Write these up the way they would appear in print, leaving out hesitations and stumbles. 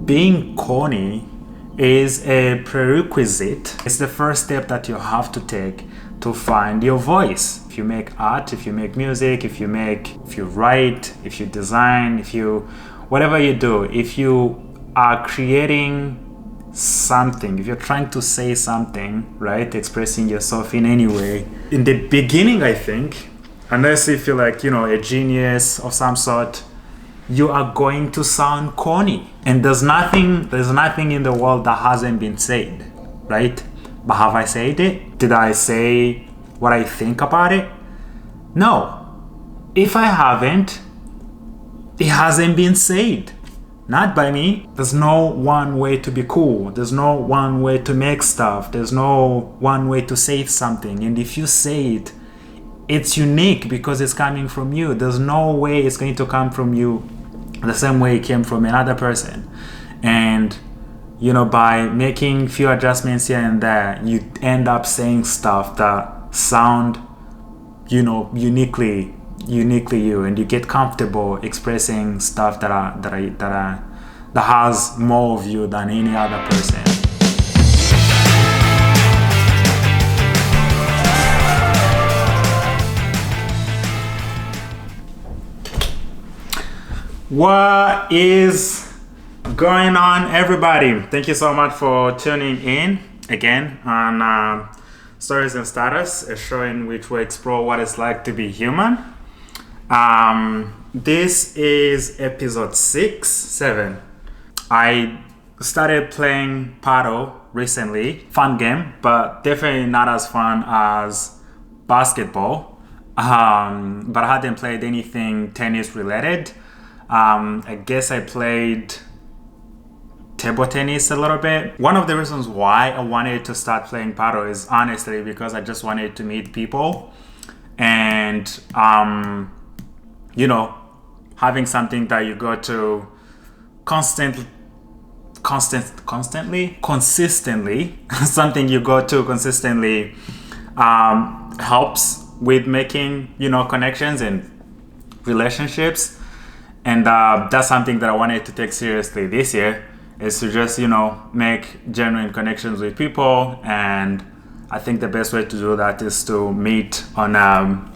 being corny is a prerequisite. It's the first step that you have to take to find your voice. If you make art, if you make music, if you write, if you design, whatever you do, if you are creating something, if you're trying to say something, right, expressing yourself in any way, in the beginning, I think, unless if you're like, a genius of some sort, you are going to sound corny. And there's nothing in the world that hasn't been said, right? But have I said it? Did I say what I think about it? No. If I haven't, it hasn't been said. Not by me. There's no one way to be cool. There's no one way to make stuff. There's no one way to say something. And if you say it, it's unique because it's coming from you. There's no way it's going to come from you the same way it came from another person. And by making few adjustments here and there, you end up saying stuff that sound uniquely you, and you get comfortable expressing stuff that has more of you than any other person. What is going on, everybody? Thank you so much for tuning in again on Stories and Status, a show in which we explore what it's like to be human. This is episode 7. I started playing paddle recently. Fun game, but definitely not as fun as basketball. But I hadn't played anything tennis related. I guess I played table tennis a little bit. One of the reasons why I wanted to start playing paddle is honestly because I just wanted to meet people, and having something that you go to consistently something you go to consistently helps with making connections and relationships. And that's something that I wanted to take seriously this year, is to just make genuine connections with people. And I think the best way to do that is to meet on a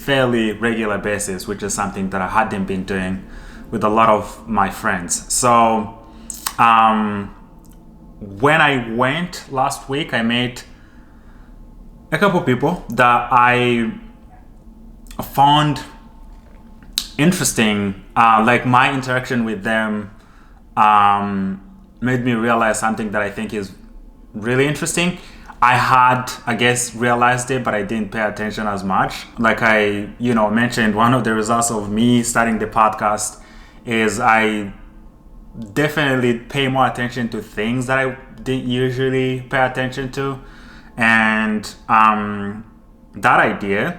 fairly regular basis, which is something that I hadn't been doing with a lot of my friends. So when I went last week, I met a couple people that I found interesting. Like my interaction with them made me realize something that I think is really interesting. I had, I guess, realized it, but I didn't pay attention as much. Like I, mentioned, one of the results of me starting the podcast is I definitely pay more attention to things that I didn't usually pay attention to. And that idea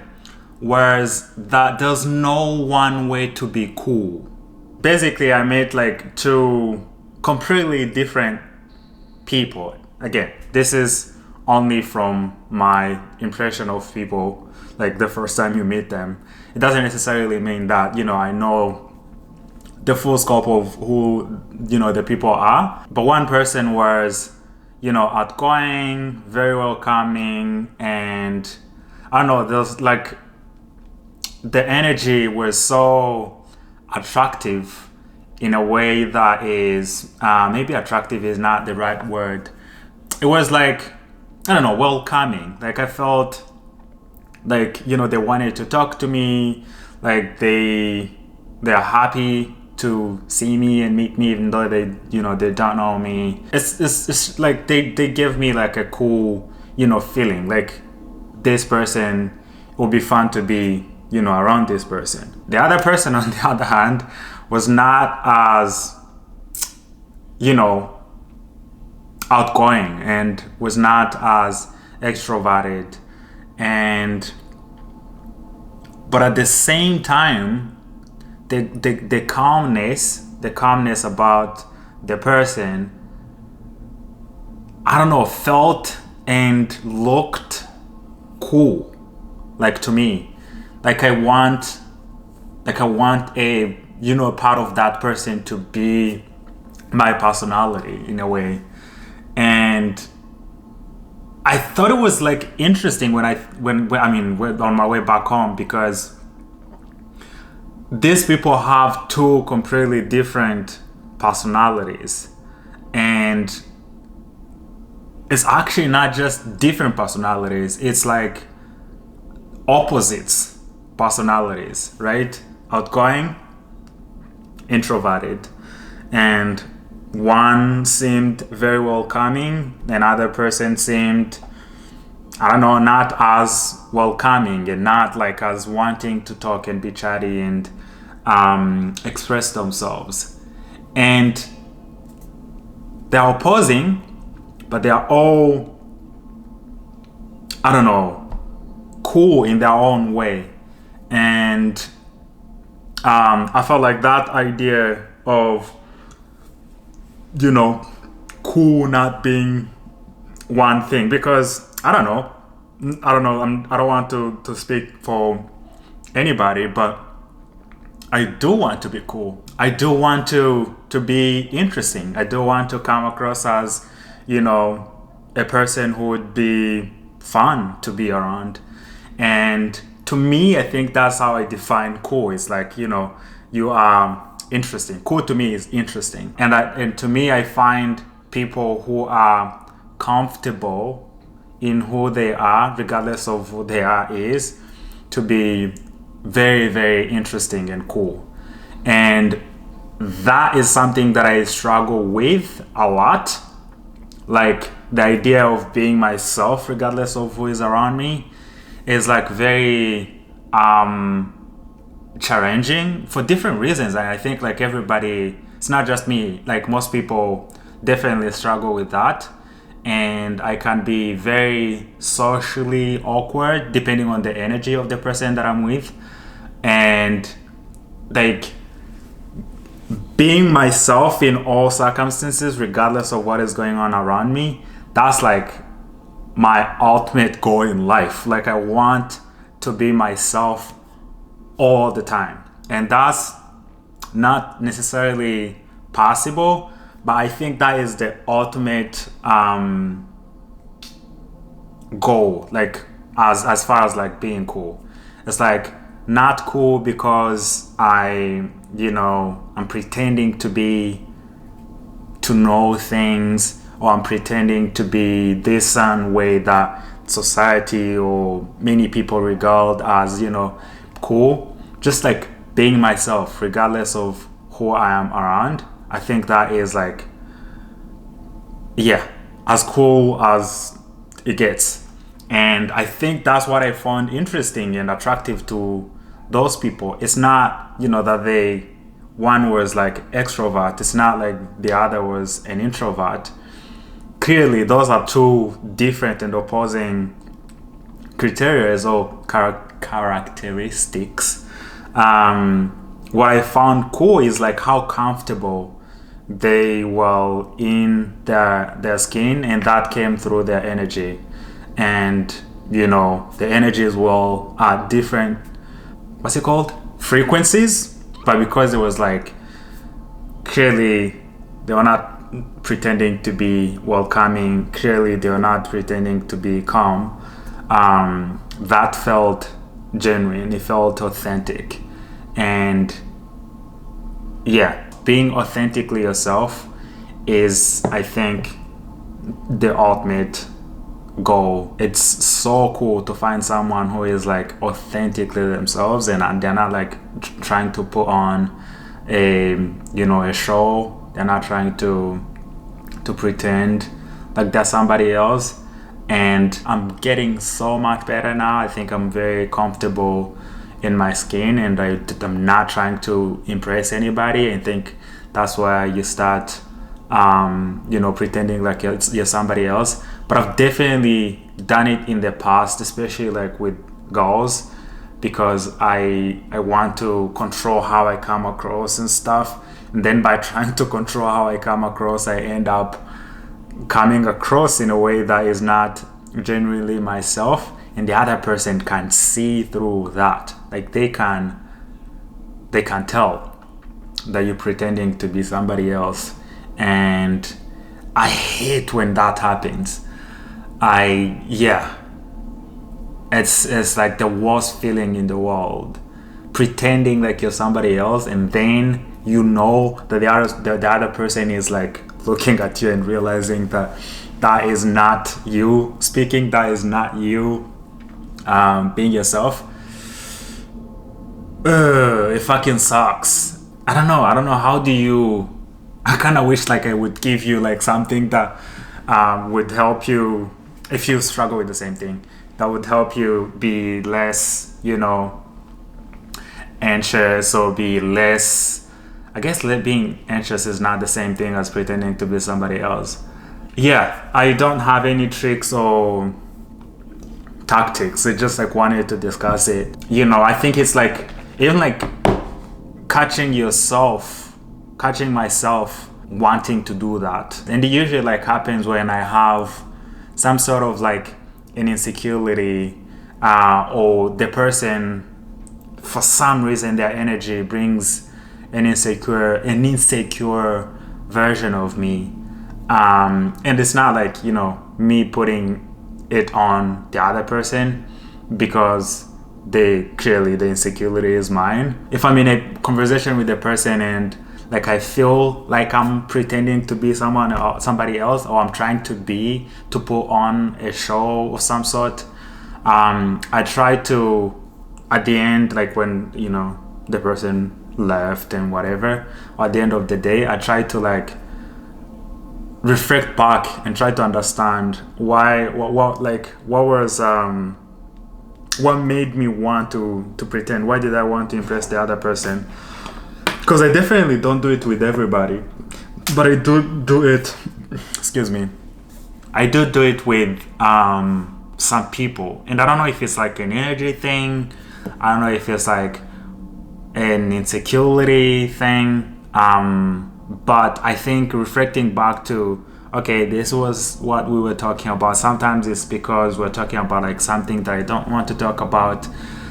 was that there's no one way to be cool. Basically, I met like two completely different people. Again, this is only from my impression of people, like the first time you meet them. It doesn't necessarily mean that, I know the full scope of who, the people are. But one person was, outgoing, very welcoming, and I don't know, there's like, the energy was so attractive in a way that is, maybe attractive is not the right word. It was like, I don't know, welcoming. Like I felt like, they wanted to talk to me, like they're happy to see me and meet me, even though they don't know me. It's like they give me like a cool, feeling. Like this person, it would be fun to be, around this person. The other person, on the other hand, was not as, outgoing and was not as extroverted. But at the same time, the calmness about the person, I don't know, felt and looked cool, like to me. Like I want a, part of that person to be my personality in a way. And I thought it was like interesting when on my way back home, because these people have two completely different personalities, and it's actually not just different personalities, it's like opposites personalities, right? Outgoing, introverted. And one seemed very welcoming, another person seemed, I don't know, not as welcoming and not like as wanting to talk and be chatty and express themselves. And they're opposing, but they are all, I don't know, cool in their own way. And I felt like that idea of, cool not being one thing, because I don't know, I don't want to speak for anybody, but I do want to be cool. I do want to be interesting. I do want to come across as, a person who would be fun to be around. And to me, I think that's how I define cool. It's like, you are interesting. Cool to me is interesting. And to me, I find people who are comfortable in who they are, regardless of who they are, is to be very, very interesting and cool. And that is something that I struggle with a lot. Like the idea of being myself, regardless of who is around me, is like very challenging for different reasons. And I think like everybody, it's not just me, like most people definitely struggle with that. And I can be very socially awkward depending on the energy of the person that I'm with. And like being myself in all circumstances, regardless of what is going on around me, that's like my ultimate goal in life. Like I want to be myself all the time. And that's not necessarily possible, but I think that is the ultimate goal, like as far as like being cool. It's like not cool because I'm pretending to know things, or I'm pretending to be this certain way that society or many people regard as, cool. Just like being myself, regardless of who I am around. I think that is like, as cool as it gets. And I think that's what I found interesting and attractive to those people. It's not, that one was like extrovert. It's not like the other was an introvert. Clearly, those are two different and opposing criteria or characteristics. What I found cool is like how comfortable they were in their skin, and that came through their energy. And the energies were at different, what's it called, frequencies, but because it was like clearly they were not pretending to be welcoming, clearly they were not pretending to be calm, that felt genuine, it felt authentic. And being authentically yourself is, I think, the ultimate goal. It's so cool to find someone who is like authentically themselves, and they're not like trying to put on a show. They're not trying to pretend like they're somebody else. And I'm getting so much better now. I think I'm very comfortable in my skin, and I'm not trying to impress anybody. I think that's why you start pretending like you're somebody else. But I've definitely done it in the past, especially like with girls, because I want to control how I come across and stuff. And then by trying to control how I come across, I end up coming across in a way that is not genuinely myself, and the other person can see through that. Like they can tell. that you're pretending to be somebody else. And I hate when that happens. It's like the worst feeling in the world, pretending like you're somebody else, and then you know that the other person is like looking at you and realizing that that is not you speaking, that is not you being yourself. It fucking sucks. I don't know how do you, I kind of wish like I would give you like something that would help you if you struggle with the same thing, that would help you be less, anxious, or be less, I guess being anxious is not the same thing as pretending to be somebody else. Yeah, I don't have any tricks or tactics. I just like wanted to discuss it. I think it's like even like catching myself wanting to do that. And it usually like happens when I have some sort of like an insecurity, or the person, for some reason, their energy brings an insecure version of me. And it's not like, me putting it on the other person, because the insecurity is mine. If I'm in a conversation with the person and like I feel like I'm pretending to be somebody else, or I'm trying to put on a show of some sort, I try to, at the end, like when the person left and whatever, or at the end of the day, I try to like reflect back and try to understand what made me want to pretend. Why did I want to impress the other person? Because I definitely don't do it with everybody, but I do it. Excuse me. I do it with some people, and I don't know if it's like an energy thing. I don't know if it's like an insecurity thing. But I think reflecting back to, okay, this was what we were talking about. Sometimes it's because we're talking about like something that I don't want to talk about.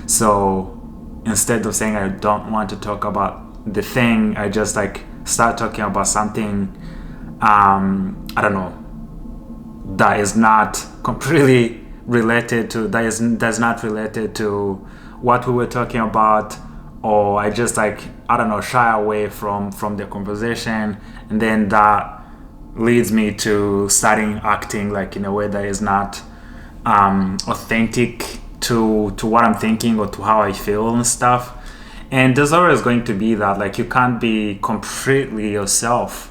So instead of saying I don't want to talk about the thing, I just like start talking about something, I don't know, that is not completely related to, that's not related to what we were talking about. Or I just like, I don't know, shy away from the conversation, and then that leads me to starting acting like in a way that is not authentic to what I'm thinking or to how I feel and stuff. And there's always going to be that, like, you can't be completely yourself.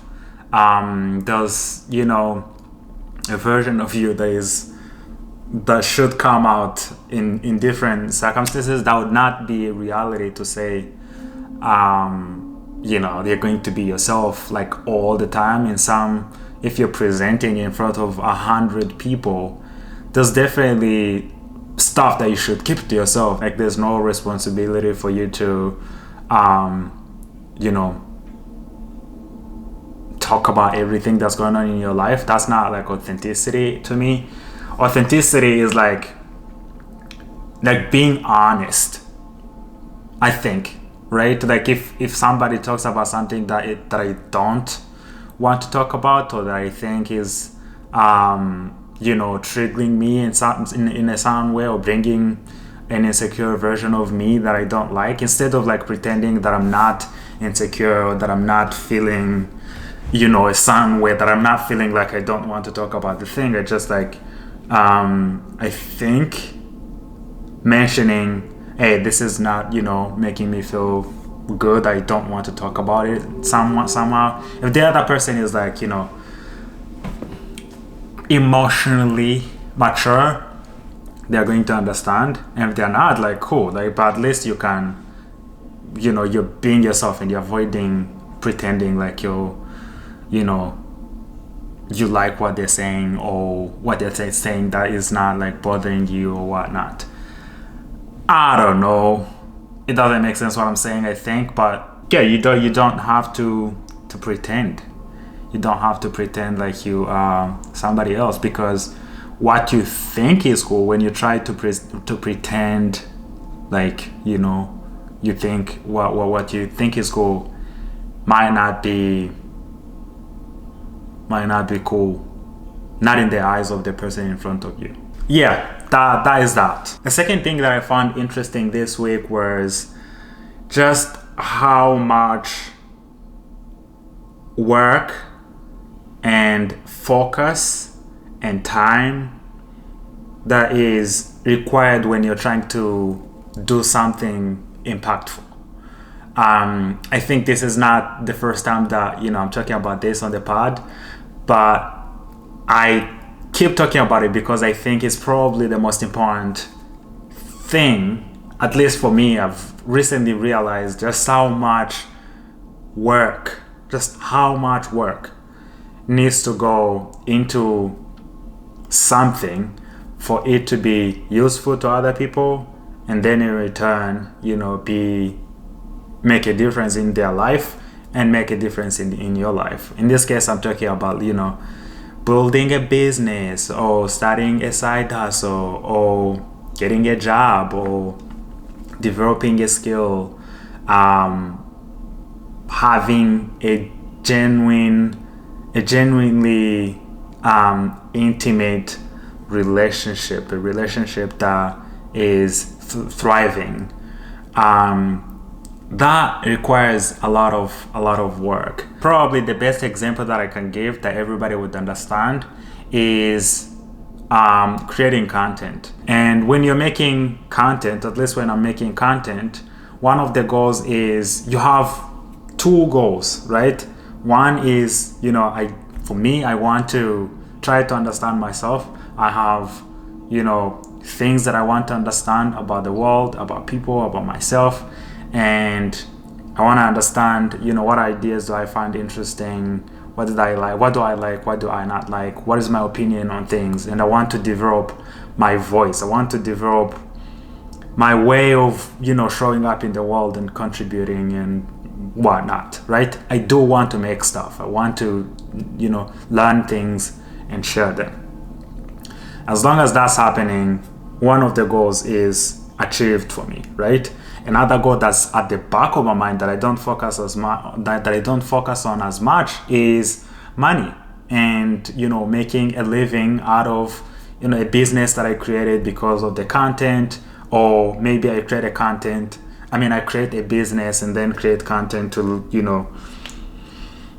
There's a version of you that should come out in different circumstances. That would not be a reality to say, you're going to be yourself like all the time. If you're presenting in front of 100 people, there's definitely stuff that you should keep to yourself. Like, there's no responsibility for you to, talk about everything that's going on in your life. That's not like authenticity to me. Authenticity is like being honest, I think, right? Like if somebody talks about something that I don't want to talk about, or that I think is triggering me in a certain way, or bringing an insecure version of me that I don't like, instead of like pretending that I'm not insecure, or that I'm not feeling a certain way, that I'm not feeling like I don't want to talk about the thing, I just like I think mentioning, hey, this is not making me feel good, I don't want to talk about it somehow. If the other person is like emotionally mature, they're going to understand. And if they're not, like, cool, like, but at least you can you're being yourself, and you're avoiding pretending like you like what they're saying, or what they're saying that is not like bothering you or whatnot. I don't know. It doesn't make sense what I'm saying, I think, but yeah, you don't have to pretend. You don't have to pretend like you are somebody else, because what you think is cool, when you try to pretend like you think what you think is cool, might not be cool, not in the eyes of the person in front of you. Yeah, that is that. The second thing that I found interesting this week was just how much work and focus and time that is required when you're trying to do something impactful. I think this is not the first time that I'm talking about this on the pod, but I keep talking about it because I think it's probably the most important thing, at least for me. I've recently realized just how much work needs to go into something for it to be useful to other people, and then in return, make a difference in their life and make a difference in your life. In this case, I'm talking about, building a business or starting a side hustle or getting a job or developing a skill, having a genuinely intimate relationship, a relationship that is thriving. That requires a lot of work. Probably the best example that I can give that everybody would understand is creating content. And when you're making content, at least when I'm making content, one of the goals is you have two goals, right? One is, I want to try to understand myself. I have, things that I want to understand about the world, about people, about myself. And I want to understand, what ideas do I find interesting? What did I like? What do I like? What do I not like? What is my opinion on things? And I want to develop my voice. I want to develop my way of, showing up in the world and contributing and whatnot, right? I do want to make stuff. I want to, learn things and share them. As long as that's happening, one of the goals is achieved for me, right? Another goal that's at the back of my mind that I don't focus on as much is money, and making a living out of a business that I created because of the content, or maybe I create a business and then create content to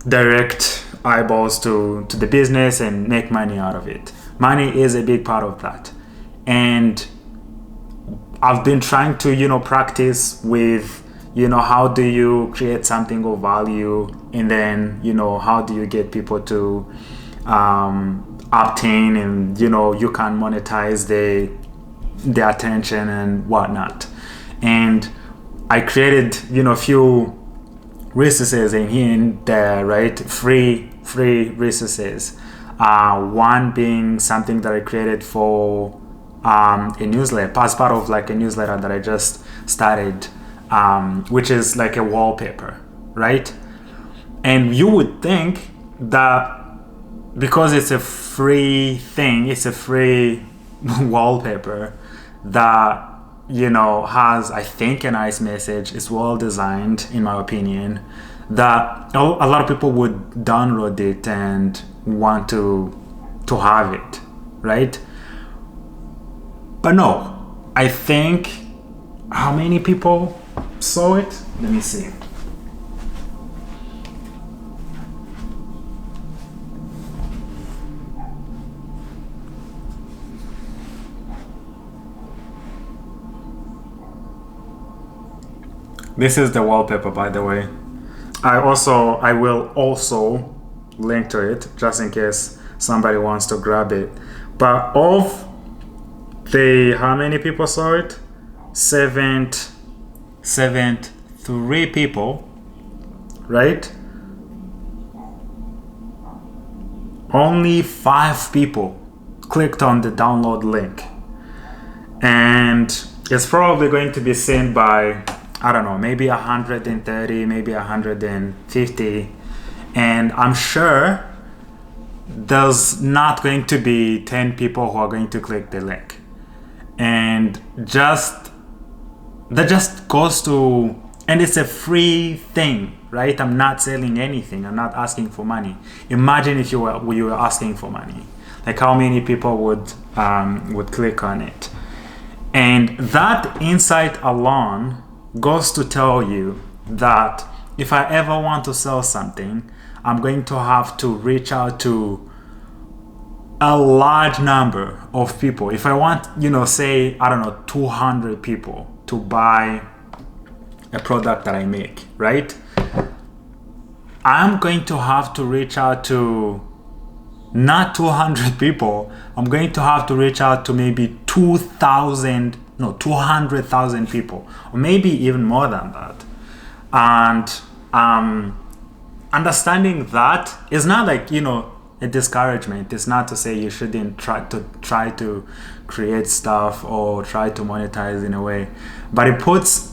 direct eyeballs to the business and make money out of it. Money is a big part of that, and I've been trying to, practice with, how do you create something of value, and then, how do you get people to obtain and, you can monetize the attention and whatnot. And I created, a few resources in here and there, right? Free resources. One being something that I created for a newsletter, as part of like a newsletter that I just started, which is like a wallpaper, right? And you would think that because it's a free thing, it's a free wallpaper that has, I think, a nice message, it's well designed in my opinion, that a lot of people would download it and want to have it, right? But no, I think, how many people saw it? Let me see. This is the wallpaper, by the way. I will also link to it just in case somebody wants to grab it. But of how many people saw it? 73 people, right? Only 5 people clicked on the download link, and it's probably going to be seen by, I don't know, maybe 130, maybe 150, and I'm sure there's not going to be 10 people who are going to click the link. And that just goes to And it's a free thing, right? I'm not selling anything. I'm not asking for money. Imagine if you were asking for money. Like how many people would click on it. And that insight alone goes to tell you that if I ever want to sell something, I'm going to have to reach out to a large number of people. If I want, say, I don't know, 200 people to buy a product that I make, right? I'm going to have to reach out to not 200 people. I'm going to have to reach out to maybe 200,000 people, or maybe even more than that. And understanding that is not like, a discouragement. It's not to say you shouldn't try to create stuff or try to monetize in a way, but it puts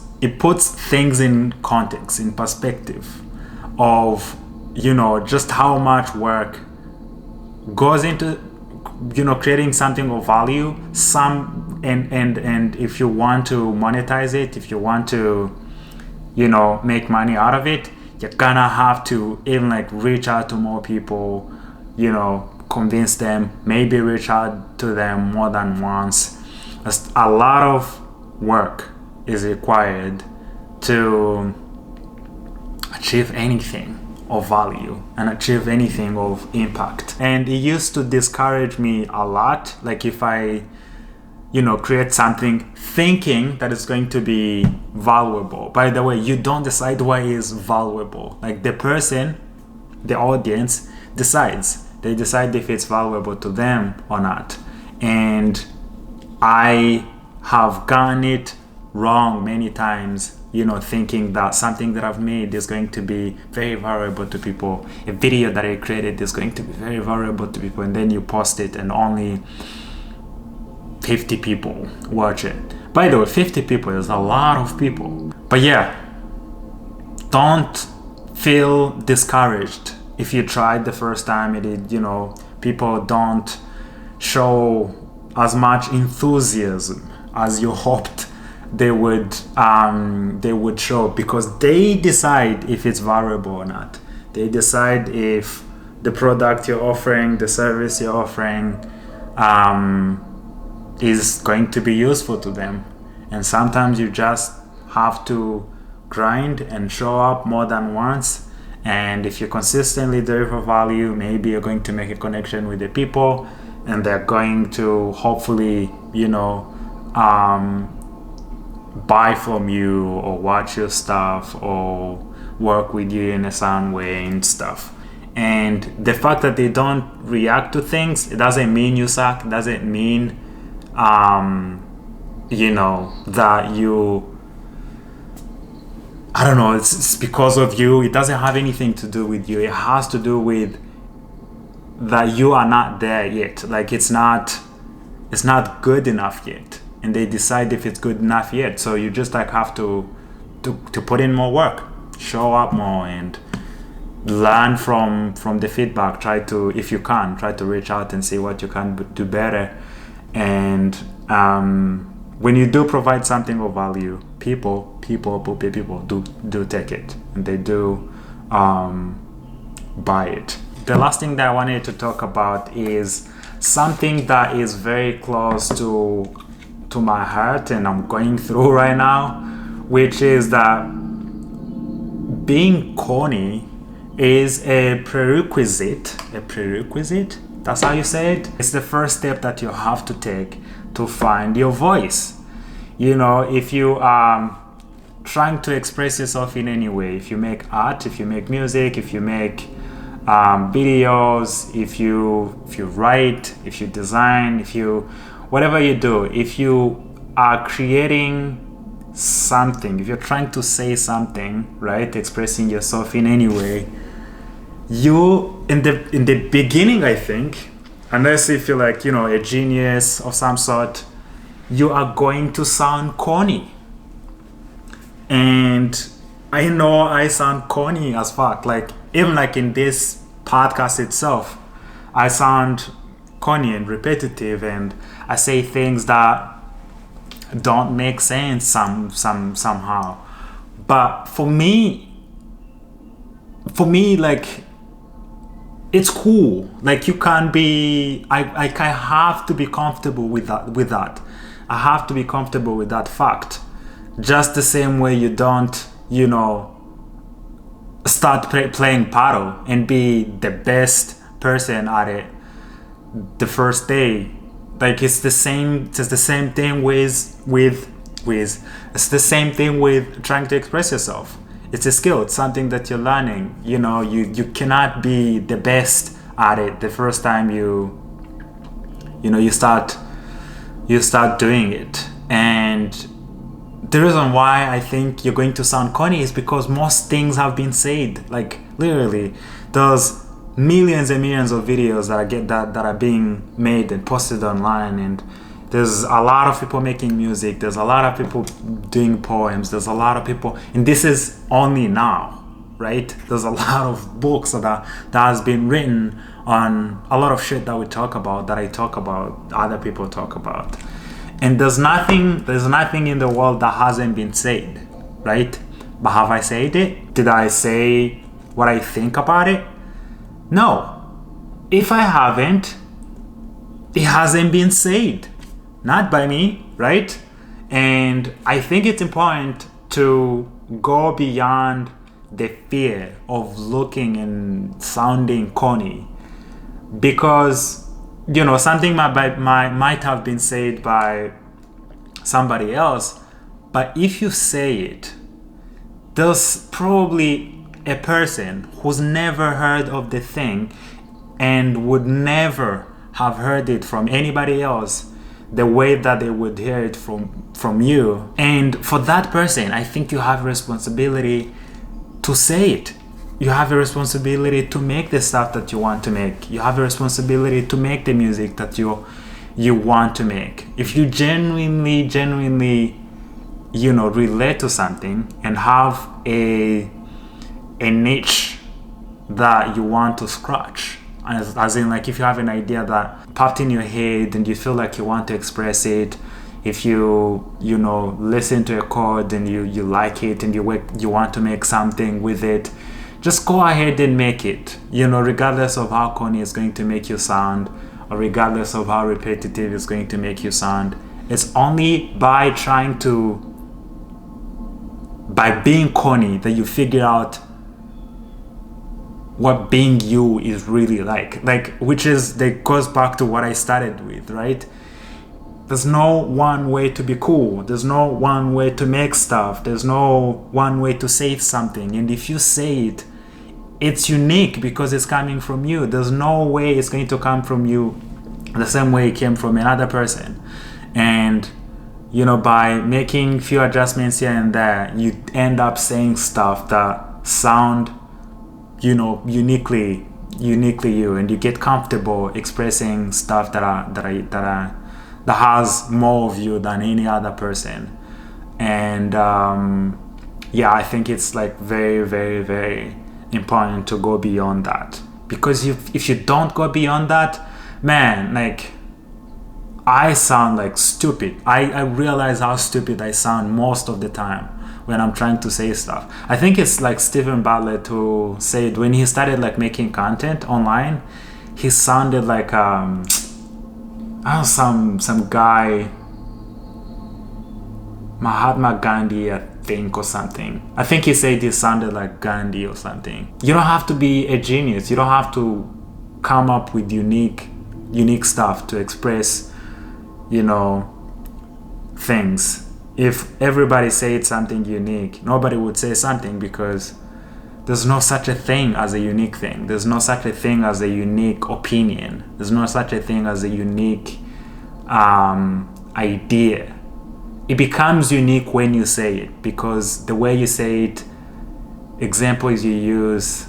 things in context, in perspective of, just how much work goes into, creating something of value. And if you want to monetize it, if you want to, make money out of it, you're gonna have to even like reach out to more people, convince them, maybe reach out to them more than once. A lot of work is required to achieve anything of value and achieve anything of impact. And it used to discourage me a lot. Like if I, create something thinking that it's going to be valuable. By the way, you don't decide what is valuable. Like the person, the audience decides. They decide if it's valuable to them or not. And I have gotten it wrong many times, thinking that something that I've made is going to be very valuable to people. A video that I created is going to be very valuable to people, and then you post it and only 50 people watch it. By the way, 50 people is a lot of people. But yeah, don't feel discouraged if you tried the first time. People don't show as much enthusiasm as you hoped they would show, because they decide if it's valuable or not. They decide if the product you're offering, the service you're offering, is going to be useful to them. And sometimes you just have to grind and show up more than once. And if you consistently deliver value, maybe you're going to make a connection with the people, and they're going to hopefully, buy from you or watch your stuff or work with you in a certain way and stuff. And the fact that they don't react to things, it doesn't mean you suck. It doesn't mean that you, I don't know, it's because of you. It doesn't have anything to do with you. It has to do with that you are not there yet. Like it's not good enough yet. And they decide if it's good enough yet. So you just like have to put in more work, show up more, and learn from the feedback. If you can, try to reach out and see what you can do better. And when you do provide something of value, people do take it, and they do buy it. The last thing that I wanted to talk about is something that is very close to my heart and I'm going through right now, which is that being corny is a prerequisite. That's how you say it. It's the first step that you have to take to find your voice. If you are trying to express yourself in any way, if you make art, if you make music, if you make videos, if you write, if you design, whatever you do, if you are creating something, if you're trying to say something, right, expressing yourself in any way, you in the beginning, I think, unless if you're like, a genius of some sort, you are going to sound corny. And I know I sound corny as fuck. Like even like in this podcast itself, I sound corny and repetitive, and I say things that don't make sense somehow. But for me, like, it's cool. Like, you can't be. I have to be comfortable with that. I have to be comfortable with that fact. Just the same way you don't, start playing paddle and be the best person at it the first day. Like, it's the same. It's the same thing with. It's the same thing with trying to express yourself. It's a skill. It's something that you're learning. You cannot be the best at it the first time you start doing it. And the reason why I think you're going to sound corny is because most things have been said. Like, literally, there's millions and millions of videos that are being made and posted online, and there's a lot of people making music. There's a lot of people doing poems. There's a lot of people, and this is only now, right? There's a lot of books that has been written on a lot of shit that we talk about, that I talk about, other people talk about, and there's nothing in the world that hasn't been said, right? But have I said it? Did I say what I think about it? No. If I haven't, it hasn't been said. Not by me, right? And I think it's important to go beyond the fear of looking and sounding corny, because something might have been said by somebody else, but if you say it, there's probably a person who's never heard of the thing and would never have heard it from anybody else the way that they would hear it from you. And for that person, I think you have a responsibility to say it. You have a responsibility to make the stuff that you want to make. You have a responsibility to make the music that you want to make. If you genuinely relate to something and have a niche that you want to scratch, as in, like, if you have an idea that popped in your head and you feel like you want to express it, if you listen to a chord and you like it and you want to make something with it, just go ahead and make it, regardless of how corny it's going to make you sound, or regardless of how repetitive it's going to make you sound. It's only by being corny that you figure out what being you is really like, which goes back to what I started with, right? There's no one way to be cool. There's no one way to make stuff. There's no one way to say something. And if you say it, it's unique because it's coming from you. There's no way it's going to come from you the same way it came from another person. And by making few adjustments here and there, you end up saying stuff that sound uniquely you, and you get comfortable expressing stuff that has more of you than any other person. And I think it's like very, very, very important to go beyond that, because if you don't go beyond that, man, like, I sound like stupid. I realize how stupid I sound most of the time when I'm trying to say stuff. I think it's like Stephen Bartlett who said when he started like making content online, he sounded like some guy, Mahatma Gandhi, I think, or something. I think he said he sounded like Gandhi or something. You don't have to be a genius. You don't have to come up with unique stuff to express, things. If everybody said something unique, nobody would say something, because there's no such a thing as a unique thing. There's no such a thing as a unique opinion. There's no such a thing as a unique idea. It becomes unique when you say it, because the way you say it, examples you use,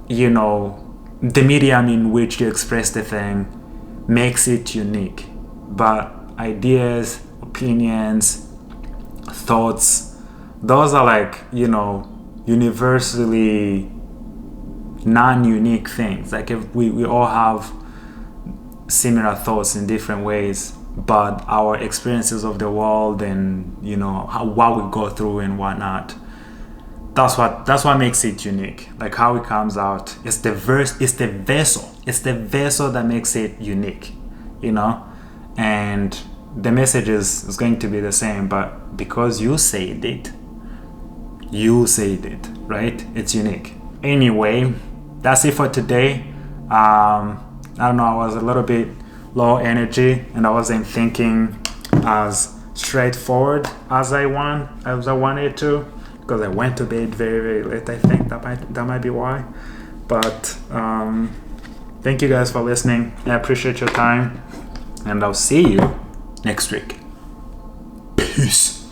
the medium in which you express the thing makes it unique. But ideas, opinions, thoughts, those are like, universally non-unique things. Like, if we all have similar thoughts in different ways, but our experiences of the world and what we go through and whatnot. That's what makes it unique. Like how it comes out. It's the vessel. It's the vessel that makes it unique. And the message is going to be the same, but because you said it, right? It's unique. Anyway, that's it for today. I don't know, I was a little bit low energy and I wasn't thinking as straightforward as I wanted to, because I went to bed very, very late. I think that might be why. But thank you guys for listening. I appreciate your time, and I'll see you next week. Peace.